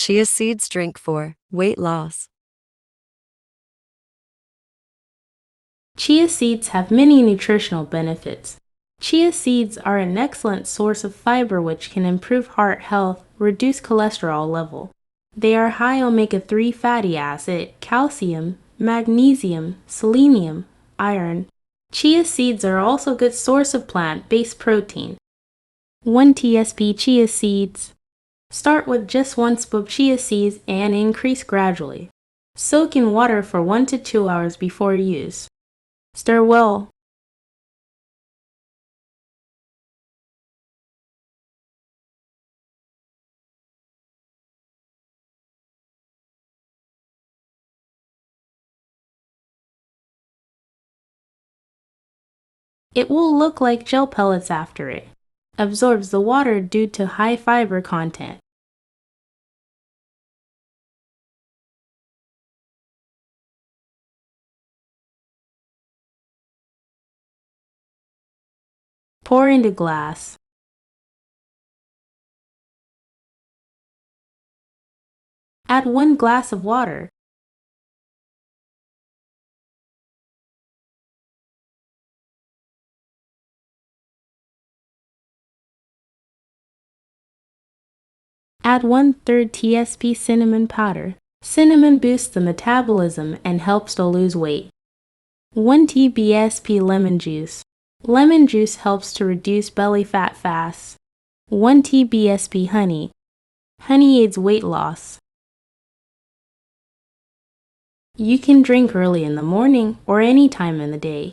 Chia seeds drink for weight loss. Chia seeds have many nutritional benefits. Chia seeds are an excellent source of fiber which can improve heart health, reduce cholesterol level. They are high omega-3 fatty acid, calcium, magnesium, selenium, iron. Chia seeds are also a good source of plant-based protein. 1 TSP chia seeds. Start with just 1 scoop of chia seeds and increase gradually. Soak in water for 1 to 2 hours before use. Stir well. It will look like gel pellets after it. Absorbs the water due to high fiber content. Pour into glass. Add 1 glass of water. Add 1/3 TSP cinnamon powder. Cinnamon boosts the metabolism and helps to lose weight. 1 TBSP lemon juice. Lemon juice helps to reduce belly fat fast. 1 TBSP honey. Honey aids weight loss. You can drink early in the morning or any time in the day.